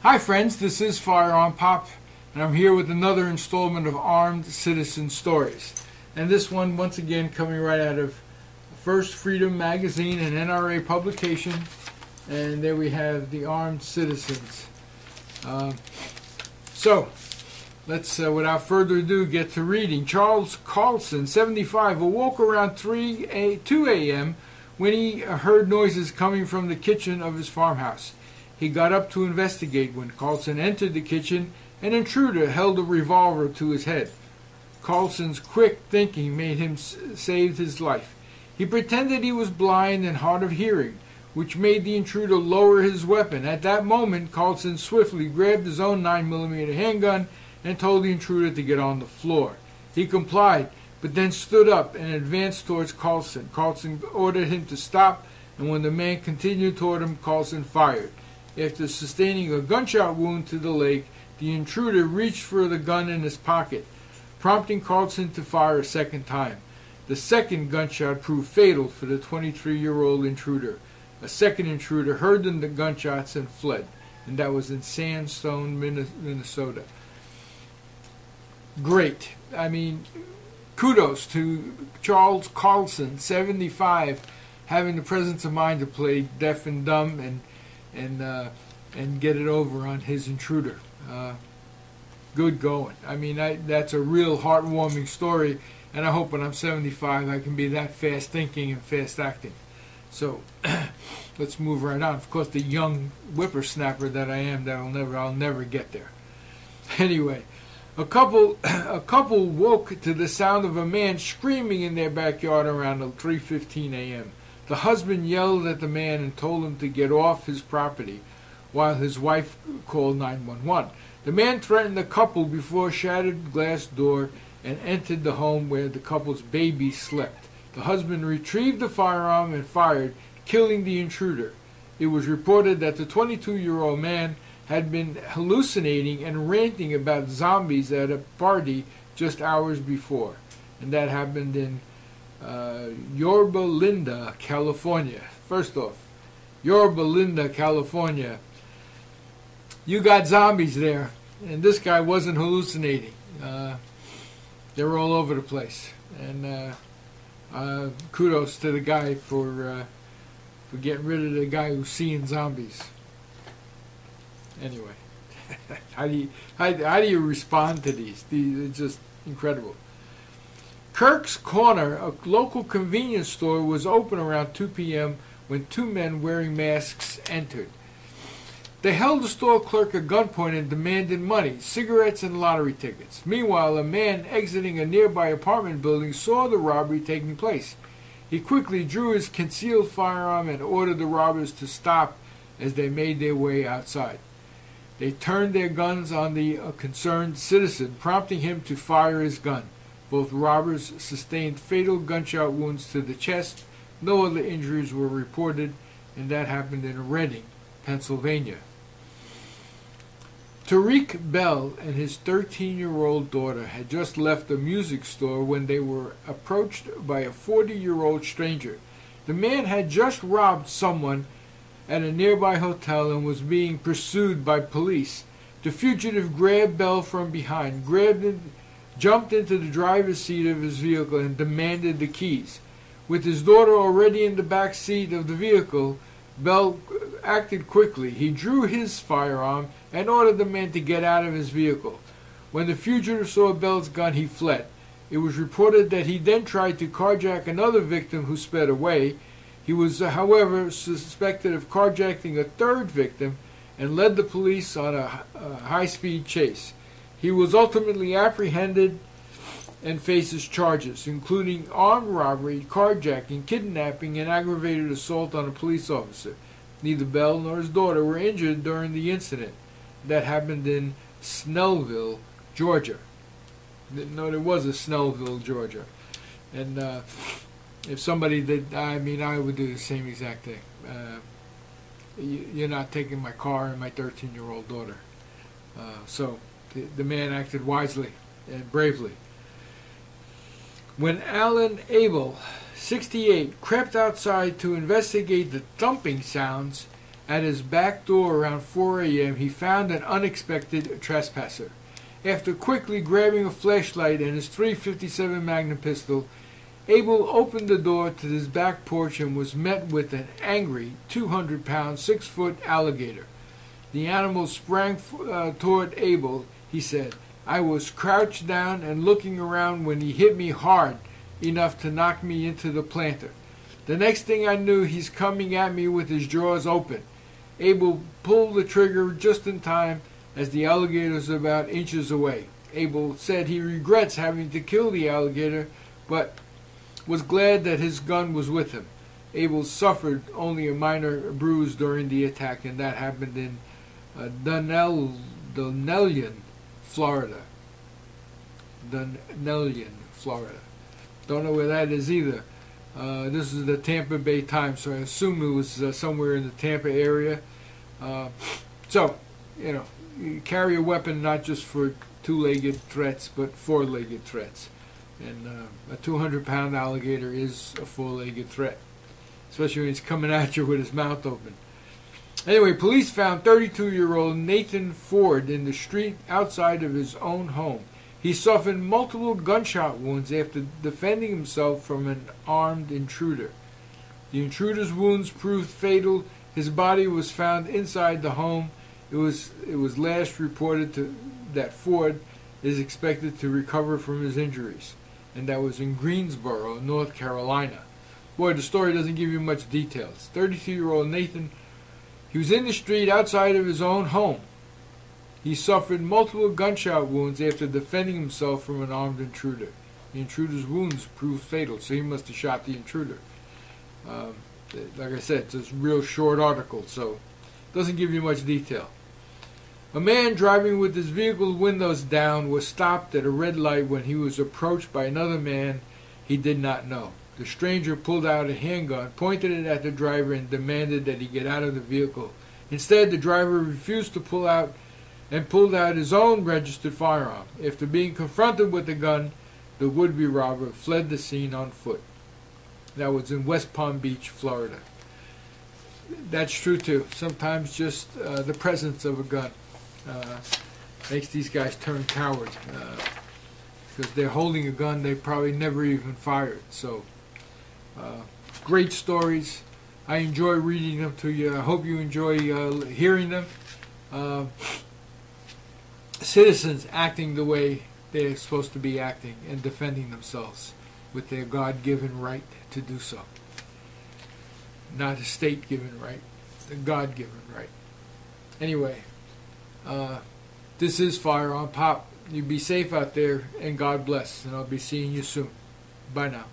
Hi friends, this is FirearmPop, and I'm here with another installment of Armed Citizen Stories. And this one, once again, coming right out of First Freedom Magazine, an NRA publication. And there we have the Armed Citizens. So, let's, without further ado, get to reading. Charles Carlson, 75, awoke around 2 a.m. when he heard noises coming from the kitchen of his farmhouse. He got up to investigate. When Carlson entered the kitchen, an intruder held a revolver to his head. Carlson's quick thinking made him save his life. He pretended he was blind and hard of hearing, which made the intruder lower his weapon. At that moment, Carlson swiftly grabbed his own 9mm handgun and told the intruder to get on the floor. He complied, but then stood up and advanced towards Carlson. Carlson ordered him to stop, and when the man continued toward him, Carlson fired. After sustaining a gunshot wound to the leg, the intruder reached for the gun in his pocket, prompting Carlson to fire a second time. The second gunshot proved fatal for the 23-year-old intruder. A second intruder heard the gunshots and fled, and that was in Sandstone, Minnesota. Great. I mean, kudos to Charles Carlson, 75, having the presence of mind to play deaf and dumb and get it over on his intruder. Good going. I mean, that's a real heartwarming story, and I hope when I'm 75 I can be that fast thinking and fast acting. So let's move right on. Of course, the young whippersnapper that I am, I'll never get there. Anyway, a couple woke to the sound of a man screaming in their backyard around 3:15 a.m. The husband yelled at the man and told him to get off his property, while his wife called 911. The man threatened the couple before a shattered glass door and entered the home where the couple's baby slept. The husband retrieved the firearm and fired, killing the intruder. It was reported that the 22-year-old man had been hallucinating and ranting about zombies at a party just hours before, and that happened in Yorba Linda, California. First off, Yorba Linda, California. You got zombies there, and this guy wasn't hallucinating. They were all over the place, and kudos to the guy for getting rid of the guy who's seeing zombies. Anyway, how do you respond to these? It's just incredible. Kirk's Corner, a local convenience store, was open around 2 p.m. when two men wearing masks entered. They held the store clerk at gunpoint and demanded money, cigarettes, and lottery tickets. Meanwhile, a man exiting a nearby apartment building saw the robbery taking place. He quickly drew his concealed firearm and ordered the robbers to stop as they made their way outside. They turned their guns on the concerned citizen, prompting him to fire his gun. Both robbers sustained fatal gunshot wounds to the chest. No other injuries were reported, and that happened in Reading, Pennsylvania. Tariq Bell and his 13-year-old daughter had just left a music store when they were approached by a 40-year-old stranger. The man had just robbed someone at a nearby hotel and was being pursued by police. The fugitive grabbed Bell from behind, jumped into the driver's seat of his vehicle, and demanded the keys. With his daughter already in the back seat of the vehicle, Bell acted quickly. He drew his firearm and ordered the man to get out of his vehicle. When the fugitive saw Bell's gun, he fled. It was reported that he then tried to carjack another victim who sped away. He was, however, suspected of carjacking a third victim and led the police on a high-speed chase. He was ultimately apprehended and faces charges, including armed robbery, carjacking, kidnapping, and aggravated assault on a police officer. Neither Bell nor his daughter were injured during the incident that happened in Snellville, Georgia. Didn't know there was a Snellville, Georgia. And if somebody did, I mean, I would do the same exact thing. You're not taking my car and my 13-year-old daughter. So the man acted wisely and bravely. When Alan Abel, 68, crept outside to investigate the thumping sounds at his back door around 4 a.m., he found an unexpected trespasser. After quickly grabbing a flashlight and his .357 Magnum pistol, Abel opened the door to his back porch and was met with an angry 200-pound, 6-foot alligator. The animal sprang toward Abel, he said. I was crouched down and looking around when he hit me hard enough to knock me into the planter. The next thing I knew, he's coming at me with his jaws open. Abel pulled the trigger just in time as the alligator was about inches away. Abel said he regrets having to kill the alligator, but was glad that his gun was with him. Abel suffered only a minor bruise during the attack, and that happened in Dunellion, Florida. Dunellion, Florida. Don't know where that is either. This is the Tampa Bay Times, so I assume it was somewhere in the Tampa area. So, you carry a weapon not just for two-legged threats, but four-legged threats. And a 200-pound alligator is a four-legged threat, especially when he's coming at you with his mouth open. Anyway, police found 32-year-old Nathan Ford in the street outside of his own home. He suffered multiple gunshot wounds after defending himself from an armed intruder. The intruder's wounds proved fatal. His body was found inside the home. It was last reported that Ford is expected to recover from his injuries, and that was in Greensboro, North Carolina. Boy, the story doesn't give you much details. 32-year-old Nathan, he was in the street outside of his own home. He suffered multiple gunshot wounds after defending himself from an armed intruder. The intruder's wounds proved fatal, so he must have shot the intruder. Like I said, it's a real short article, so it doesn't give you much detail. A man driving with his vehicle's windows down was stopped at a red light when he was approached by another man he did not know. The stranger pulled out a handgun, pointed it at the driver, and demanded that he get out of the vehicle. Instead, the driver refused to pull out and pulled out his own registered firearm. After being confronted with the gun, the would-be robber fled the scene on foot. That was in West Palm Beach, Florida. That's true too. Sometimes just the presence of a gun makes these guys turn coward, because they're holding a gun they probably never even fired. So, great stories. I enjoy reading them to you. I hope you enjoy hearing them. Citizens acting the way they're supposed to be acting and defending themselves with their God-given right to do so. Not a state-given right, a God-given right. Anyway, this is FirearmPop. You be safe out there, and God bless. And I'll be seeing you soon. Bye now.